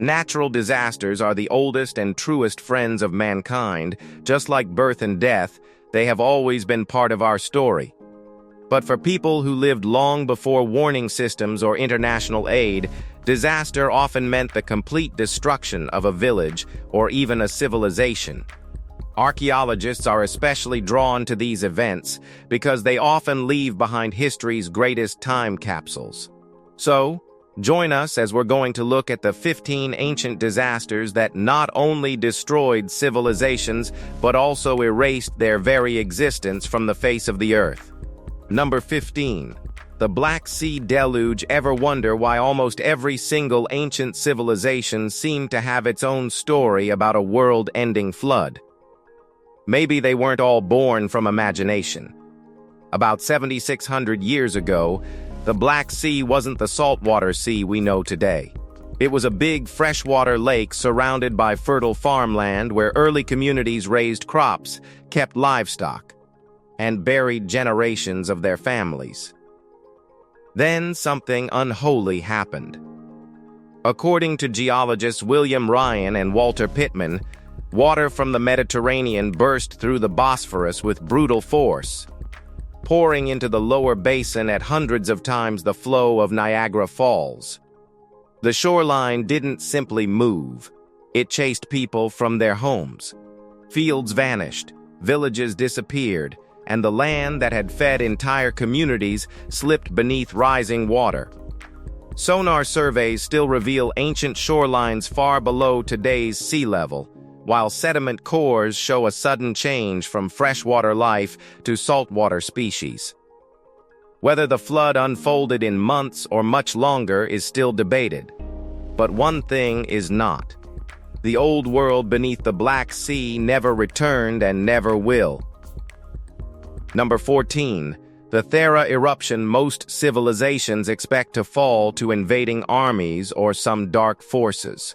Natural disasters are the oldest and truest friends of mankind. Just like birth and death, they have always been part of our story. But for people who lived long before warning systems or international aid, disaster often meant the complete destruction of a village or even a civilization. Archaeologists are especially drawn to these events because they often leave behind history's greatest time capsules. So, join us as we're going to look at the 15 ancient disasters that not only destroyed civilizations but also erased their very existence from the face of the earth. Number 15. The Black Sea Deluge. Ever wonder why almost every single ancient civilization seemed to have its own story about a world-ending flood? Maybe they weren't all born from imagination. About 7,600 years ago, the Black Sea wasn't the saltwater sea we know today. It was a big freshwater lake surrounded by fertile farmland where early communities raised crops, kept livestock, and buried generations of their families. Then something unholy happened. According to geologists William Ryan and Walter Pittman, water from the Mediterranean burst through the Bosphorus with brutal force, pouring into the lower basin at hundreds of times the flow of Niagara Falls. The shoreline didn't simply move. It chased people from their homes. Fields vanished, villages disappeared, and the land that had fed entire communities slipped beneath rising water. Sonar surveys still reveal ancient shorelines far below today's sea level, while sediment cores show a sudden change from freshwater life to saltwater species. Whether the flood unfolded in months or much longer is still debated. But one thing is not. The old world beneath the Black Sea never returned and never will. Number 14. The Thera eruption. Most civilizations expect to fall to invading armies or some dark forces.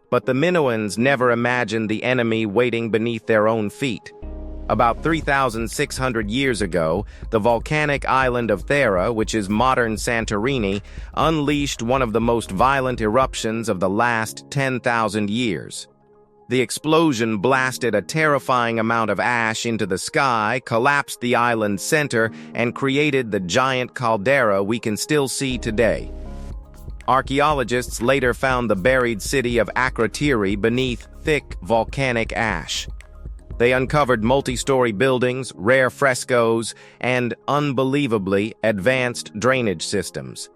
But the Minoans never imagined the enemy waiting beneath their own feet. About 3,600 years ago, the volcanic island of Thera, which is modern Santorini, unleashed one of the most violent eruptions of the last 10,000 years. The explosion blasted a terrifying amount of ash into the sky, collapsed the island's center, and created the giant caldera we can still see today. Archaeologists later found the buried city of Akrotiri beneath thick volcanic ash. They uncovered multi-story buildings, rare frescoes, and, unbelievably, advanced drainage systems.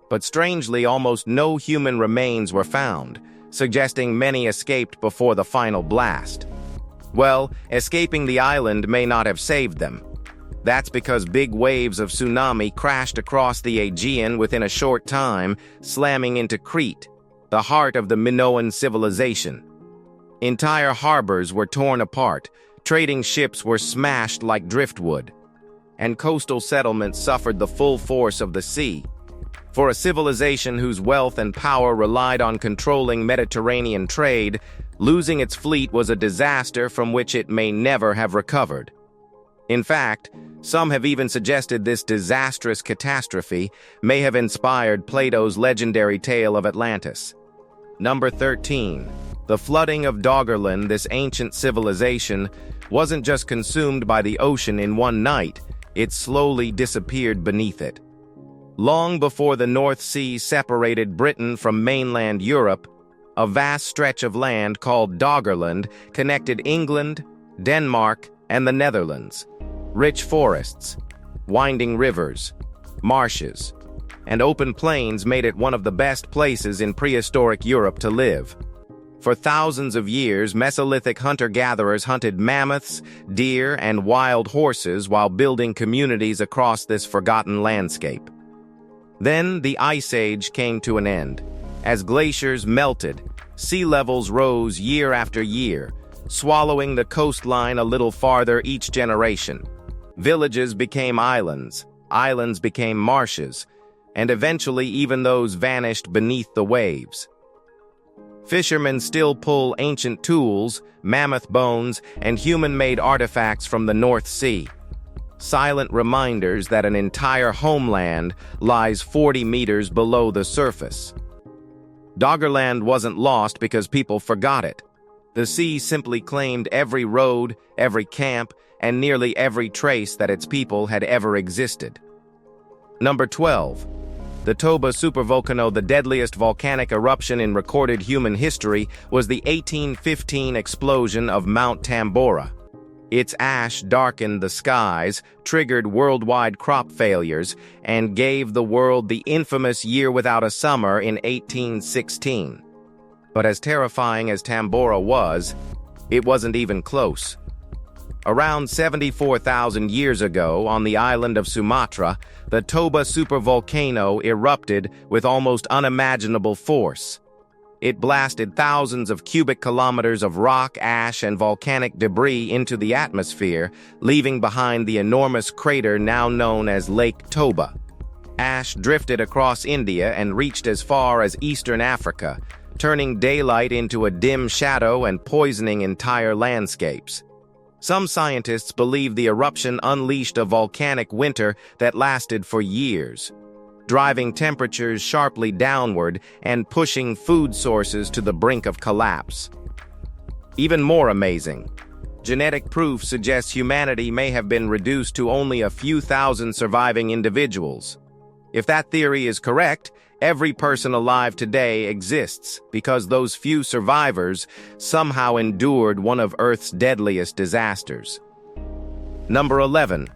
But strangely, almost no human remains were found, suggesting many escaped before the final blast. Well, escaping the island may not have saved them. That's because big waves of tsunami crashed across the Aegean within a short time, slamming into Crete, the heart of the Minoan civilization. Entire harbors were torn apart, trading ships were smashed like driftwood, and coastal settlements suffered the full force of the sea. For a civilization whose wealth and power relied on controlling Mediterranean trade, losing its fleet was a disaster from which it may never have recovered. In fact, some have even suggested this disastrous catastrophe may have inspired Plato's legendary tale of Atlantis. Number 13. The flooding of Doggerland. This ancient civilization wasn't just consumed by the ocean in one night, it slowly disappeared beneath it. Long before the North Sea separated Britain from mainland Europe, a vast stretch of land called Doggerland connected England, Denmark, and the Netherlands. Rich forests, winding rivers, marshes, and open plains made it one of the best places in prehistoric Europe to live. For thousands of years, Mesolithic hunter-gatherers hunted mammoths, deer, and wild horses while building communities across this forgotten landscape. Then the Ice Age came to an end. As glaciers melted, sea levels rose year after year, swallowing the coastline a little farther each generation. Villages became islands, islands became marshes, and eventually even those vanished beneath the waves. Fishermen still pull ancient tools, mammoth bones, and human-made artifacts from the North Sea. Silent reminders that an entire homeland lies 40 meters below the surface. Doggerland wasn't lost because people forgot it. The sea simply claimed every road, every camp, and nearly every trace that its people had ever existed. Number 12. The Toba supervolcano, the deadliest volcanic eruption in recorded human history, was the 1815 explosion of Mount Tambora. Its ash darkened the skies, triggered worldwide crop failures, and gave the world the infamous year without a summer in 1816. But as terrifying as Tambora was, it wasn't even close. Around 74,000 years ago, on the island of Sumatra, the Toba supervolcano erupted with almost unimaginable force. It blasted thousands of cubic kilometers of rock, ash, and volcanic debris into the atmosphere, leaving behind the enormous crater now known as Lake Toba. Ash drifted across India and reached as far as eastern Africa, turning daylight into a dim shadow and poisoning entire landscapes. Some scientists believe the eruption unleashed a volcanic winter that lasted for years, driving temperatures sharply downward and pushing food sources to the brink of collapse. Even more amazing, genetic proof suggests humanity may have been reduced to only a few thousand surviving individuals. If that theory is correct, every person alive today exists because those few survivors somehow endured one of Earth's deadliest disasters. Number 11.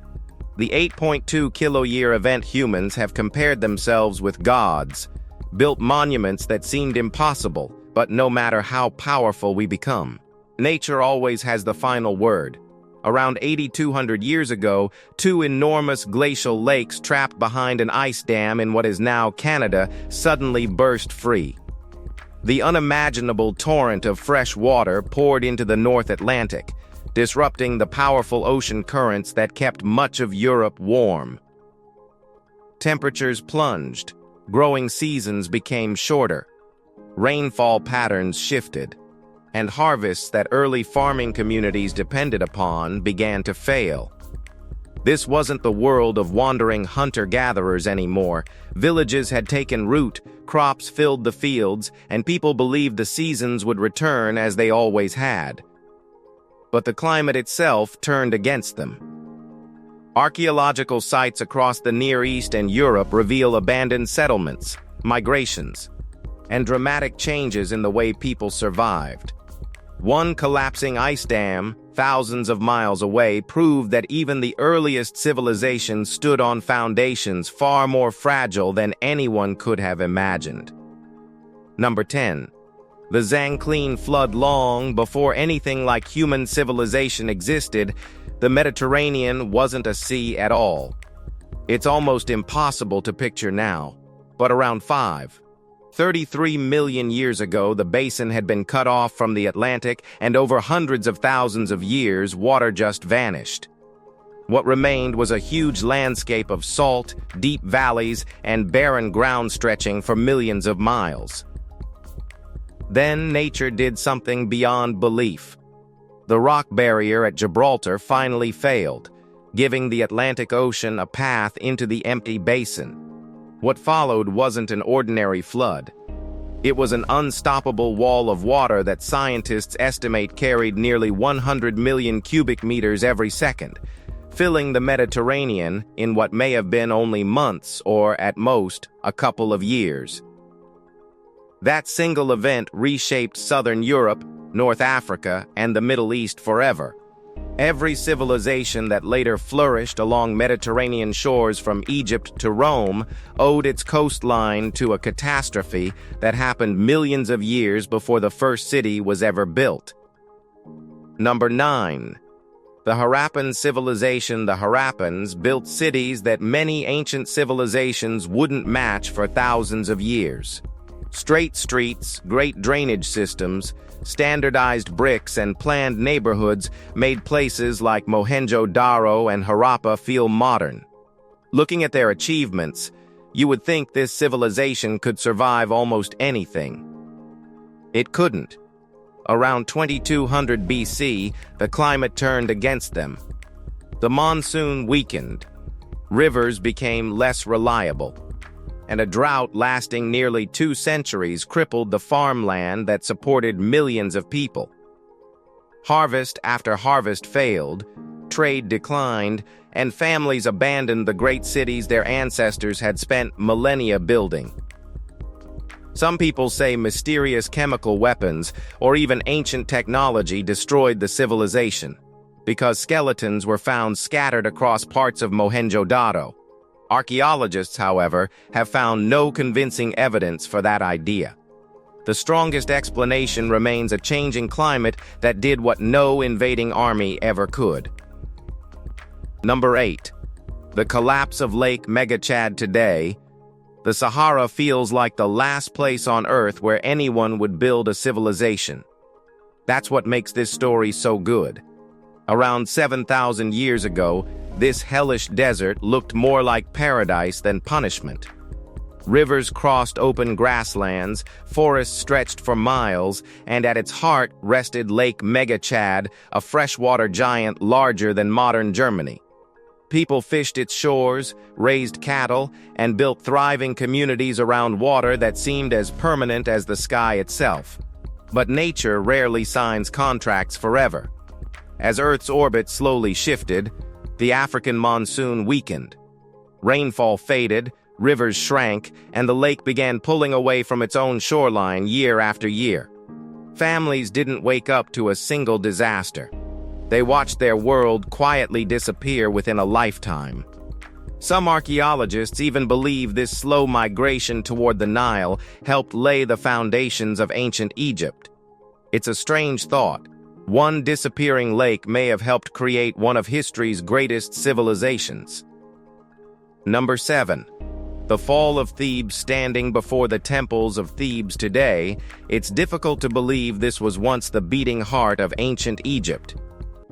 The 8.2 kiloyear event. Humans have compared themselves with gods, built monuments that seemed impossible, but no matter how powerful we become, nature always has the final word. Around 8,200 years ago, two enormous glacial lakes trapped behind an ice dam in what is now Canada suddenly burst free. The unimaginable torrent of fresh water poured into the North Atlantic, disrupting the powerful ocean currents that kept much of Europe warm. Temperatures plunged, growing seasons became shorter, rainfall patterns shifted, and harvests that early farming communities depended upon began to fail. This wasn't the world of wandering hunter-gatherers anymore. Villages had taken root, crops filled the fields, and people believed the seasons would return as they always had. But the climate itself turned against them. Archaeological sites across the Near East and Europe reveal abandoned settlements, migrations, and dramatic changes in the way people survived. One collapsing ice dam, thousands of miles away, proved that even the earliest civilizations stood on foundations far more fragile than anyone could have imagined. Number 10. The Zangklin flood. Long before anything like human civilization existed, the Mediterranean wasn't a sea at all. It's almost impossible to picture now, but around 33 million years ago, the basin had been cut off from the Atlantic, and over hundreds of thousands of years, water just vanished. What remained was a huge landscape of salt, deep valleys, and barren ground stretching for millions of miles. Then nature did something beyond belief. The rock barrier at Gibraltar finally failed, giving the Atlantic Ocean a path into the empty basin. What followed wasn't an ordinary flood. It was an unstoppable wall of water that scientists estimate carried nearly 100 million cubic meters every second, filling the Mediterranean in what may have been only months or, at most, a couple of years. That single event reshaped southern Europe, North Africa, and the Middle East forever. Every civilization that later flourished along Mediterranean shores from Egypt to Rome owed its coastline to a catastrophe that happened millions of years before the first city was ever built. Number 9. The Harappan civilization. The Harappans built cities that many ancient civilizations wouldn't match for thousands of years. Straight streets, great drainage systems, standardized bricks, and planned neighborhoods made places like Mohenjo-Daro and Harappa feel modern. Looking at their achievements, you would think this civilization could survive almost anything. It couldn't. Around 2200 BC, the climate turned against them. The monsoon weakened. Rivers became less reliable. and a drought lasting nearly 2 centuries crippled the farmland that supported millions of people. Harvest after harvest failed, trade declined, and families abandoned the great cities their ancestors had spent millennia building. Some people say mysterious chemical weapons or even ancient technology destroyed the civilization, because skeletons were found scattered across parts of Mohenjo-Daro. Archaeologists, however, have found no convincing evidence for that idea. The strongest explanation remains a changing climate that did what no invading army ever could. Number 8. The collapse of Lake Megachad today. The Sahara feels like the last place on Earth where anyone would build a civilization. That's what makes this story so good. Around 7,000 years ago, this hellish desert looked more like paradise than punishment. Rivers crossed open grasslands, forests stretched for miles, and at its heart rested Lake Megachad, a freshwater giant larger than modern Germany. People fished its shores, raised cattle, and built thriving communities around water that seemed as permanent as the sky itself. But nature rarely signs contracts forever. As Earth's orbit slowly shifted, the African monsoon weakened. Rainfall faded, rivers shrank, and the lake began pulling away from its own shoreline year after year. Families didn't wake up to a single disaster. They watched their world quietly disappear within a lifetime. Some archaeologists even believe this slow migration toward the Nile helped lay the foundations of ancient Egypt. It's a strange thought. One disappearing lake may have helped create one of history's greatest civilizations. Number 7. The fall of Thebes. Standing before the temples of Thebes today, it's difficult to believe this was once the beating heart of ancient Egypt.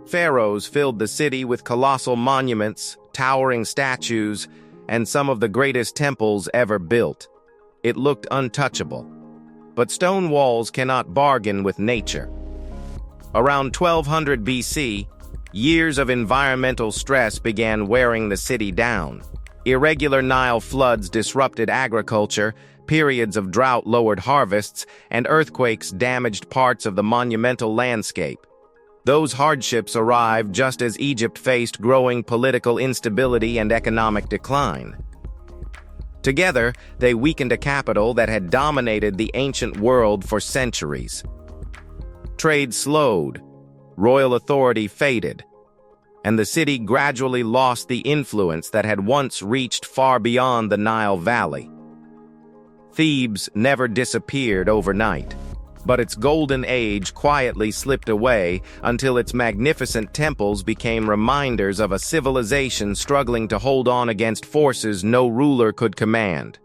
Pharaohs filled the city with colossal monuments, towering statues, and some of the greatest temples ever built. It looked untouchable. But stone walls cannot bargain with nature. Around 1200 BC, years of environmental stress began wearing the city down. Irregular Nile floods disrupted agriculture, periods of drought lowered harvests, and earthquakes damaged parts of the monumental landscape. Those hardships arrived just as Egypt faced growing political instability and economic decline. Together, they weakened a capital that had dominated the ancient world for centuries. Trade slowed, royal authority faded, and the city gradually lost the influence that had once reached far beyond the Nile Valley. Thebes never disappeared overnight, but its golden age quietly slipped away until its magnificent temples became reminders of a civilization struggling to hold on against forces no ruler could command.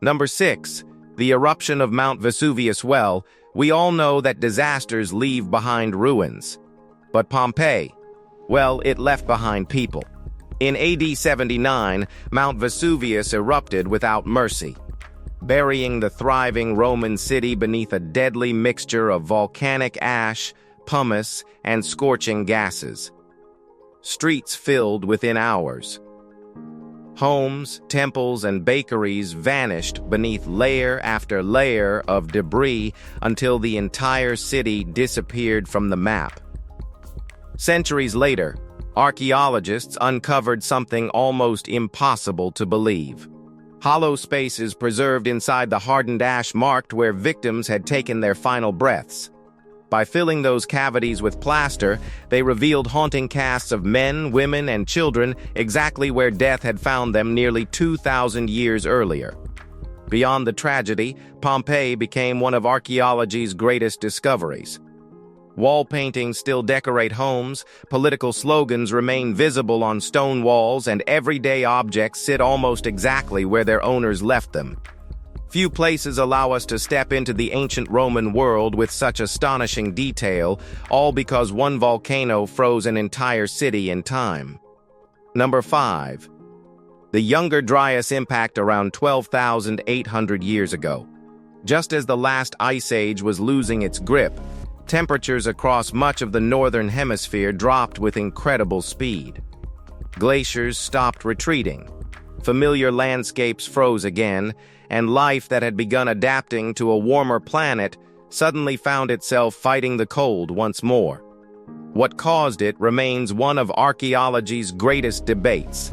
Number 6. The eruption of Mount Vesuvius. Well, we all know that disasters leave behind ruins. But Pompeii, well, it left behind people. In AD 79, Mount Vesuvius erupted without mercy, burying the thriving Roman city beneath a deadly mixture of volcanic ash, pumice, and scorching gases. Streets filled within hours. Homes, temples, and bakeries vanished beneath layer after layer of debris until the entire city disappeared from the map. Centuries later, archaeologists uncovered something almost impossible to believe. Hollow spaces preserved inside the hardened ash marked where victims had taken their final breaths. By filling those cavities with plaster, they revealed haunting casts of men, women, and children exactly where death had found them nearly 2,000 years earlier. Beyond the tragedy, Pompeii became one of archaeology's greatest discoveries. Wall paintings still decorate homes, political slogans remain visible on stone walls, and everyday objects sit almost exactly where their owners left them. Few places allow us to step into the ancient Roman world with such astonishing detail, all because one volcano froze an entire city in time. Number 5. The Younger Dryas impact around 12,800 years ago. Just as the last ice age was losing its grip, temperatures across much of the northern hemisphere dropped with incredible speed. Glaciers stopped retreating. Familiar landscapes froze again, and life that had begun adapting to a warmer planet suddenly found itself fighting the cold once more. What caused it remains one of archaeology's greatest debates.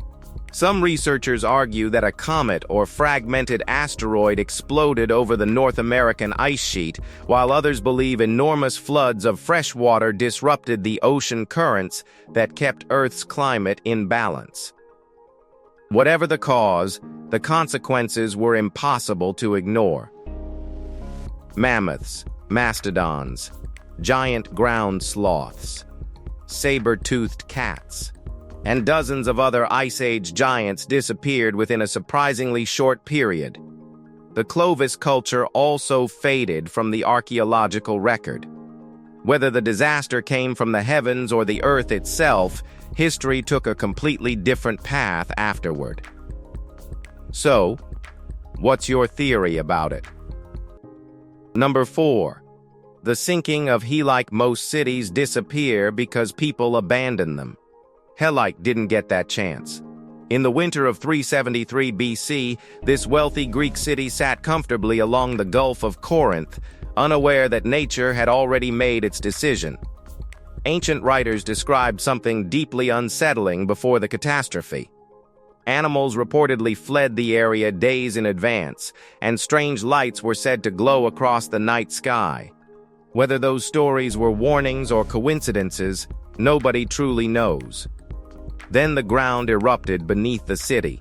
Some researchers argue that a comet or fragmented asteroid exploded over the North American ice sheet, while others believe enormous floods of fresh water disrupted the ocean currents that kept Earth's climate in balance. Whatever the cause, the consequences were impossible to ignore. Mammoths, mastodons, giant ground sloths, saber-toothed cats, and dozens of other Ice Age giants disappeared within a surprisingly short period. The Clovis culture also faded from the archaeological record. Whether the disaster came from the heavens or the Earth itself, history took a completely different path afterward. So, what's your theory about it? Number 4. The sinking of Helike. Most cities disappear because people abandon them. Helike didn't get that chance. In the winter of 373 BC, this wealthy Greek city sat comfortably along the Gulf of Corinth, unaware that nature had already made its decision. Ancient writers described something deeply unsettling before the catastrophe. Animals reportedly fled the area days in advance, and strange lights were said to glow across the night sky. Whether those stories were warnings or coincidences, nobody truly knows. Then the ground erupted beneath the city.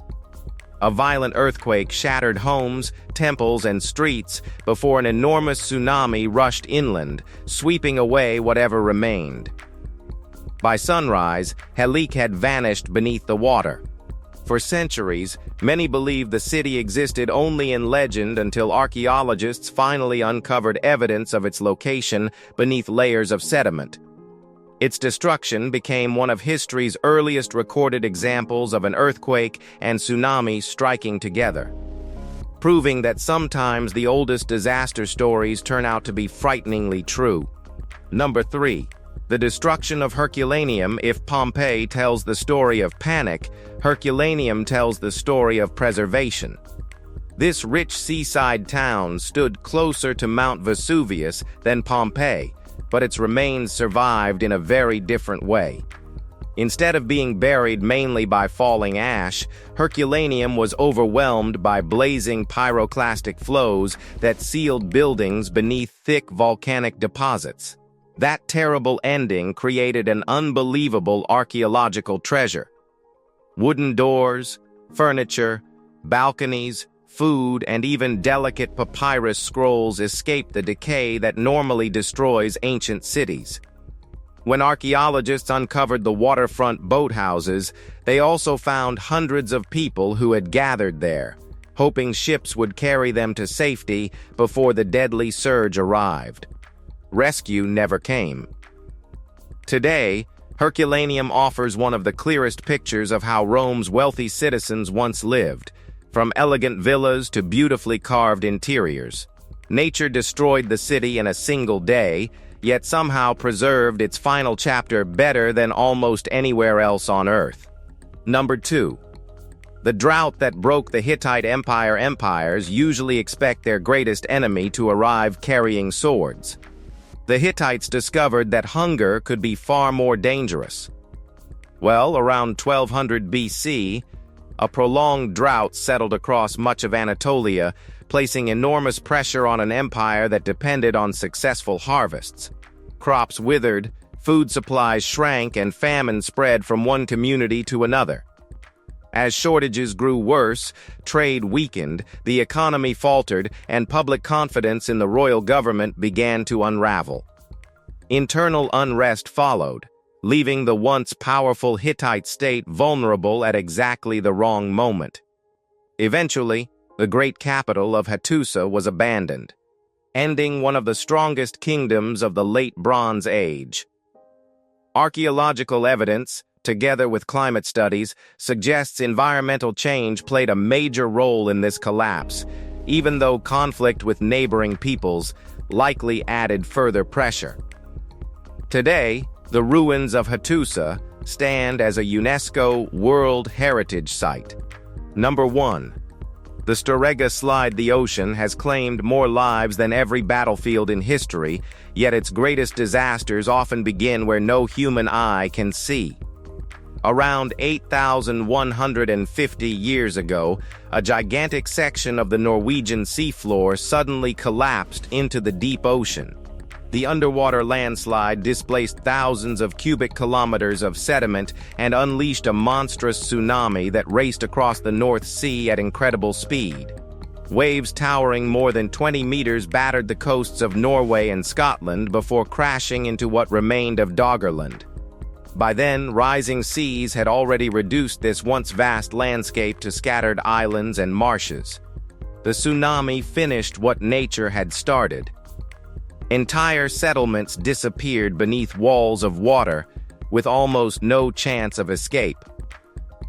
A violent earthquake shattered homes, temples, and streets before an enormous tsunami rushed inland, sweeping away whatever remained. By sunrise, Helike had vanished beneath the water. For centuries, many believed the city existed only in legend until archaeologists finally uncovered evidence of its location beneath layers of sediment. Its destruction became one of history's earliest recorded examples of an earthquake and tsunami striking together, proving that sometimes the oldest disaster stories turn out to be frighteningly true. Number 3. The destruction of Herculaneum. If Pompeii tells the story of panic, Herculaneum tells the story of preservation. This rich seaside town stood closer to Mount Vesuvius than Pompeii, but its remains survived in a very different way. Instead of being buried mainly by falling ash, Herculaneum was overwhelmed by blazing pyroclastic flows that sealed buildings beneath thick volcanic deposits. That terrible ending created an unbelievable archaeological treasure. Wooden doors, furniture, balconies, food, and even delicate papyrus scrolls escaped the decay that normally destroys ancient cities. When archaeologists uncovered the waterfront boathouses, they also found hundreds of people who had gathered there, hoping ships would carry them to safety before the deadly surge arrived. Rescue never came. Today, Herculaneum offers one of the clearest pictures of how Rome's wealthy citizens once lived, from elegant villas to beautifully carved interiors. Nature destroyed the city in a single day, yet somehow preserved its final chapter better than almost anywhere else on Earth. Number 2. The drought that broke the Hittite Empire. Empires usually expect their greatest enemy to arrive carrying swords. The Hittites discovered that hunger could be far more dangerous. Well, around 1200 BC, a prolonged drought settled across much of Anatolia, placing enormous pressure on an empire that depended on successful harvests. Crops withered, food supplies shrank, and famine spread from one community to another. As shortages grew worse, trade weakened, the economy faltered, and public confidence in the royal government began to unravel. Internal unrest followed, leaving the once powerful Hittite state vulnerable at exactly the wrong moment. Eventually, the great capital of Hattusa was abandoned, ending one of the strongest kingdoms of the late Bronze Age. Archaeological evidence, together with climate studies, suggests environmental change played a major role in this collapse, even though conflict with neighboring peoples likely added further pressure. Today, the ruins of Hattusa stand as a UNESCO World Heritage Site. Number 1. The Storegga Slide. The ocean has claimed more lives than every battlefield in history, yet its greatest disasters often begin where no human eye can see. Around 8,150 years ago, a gigantic section of the Norwegian seafloor suddenly collapsed into the deep ocean. The underwater landslide displaced thousands of cubic kilometers of sediment and unleashed a monstrous tsunami that raced across the North Sea at incredible speed. Waves towering more than 20 meters battered the coasts of Norway and Scotland before crashing into what remained of Doggerland. By then, rising seas had already reduced this once vast landscape to scattered islands and marshes. The tsunami finished what nature had started. Entire settlements disappeared beneath walls of water, with almost no chance of escape.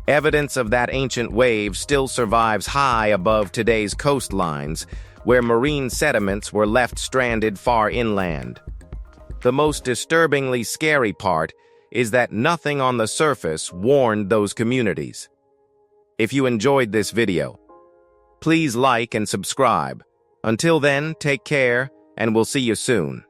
Evidence of that ancient wave still survives high above today's coastlines, where marine sediments were left stranded far inland. The most disturbingly scary part is that nothing on the surface warned those communities. If you enjoyed this video, please like and subscribe. Until then, take care, and we'll see you soon.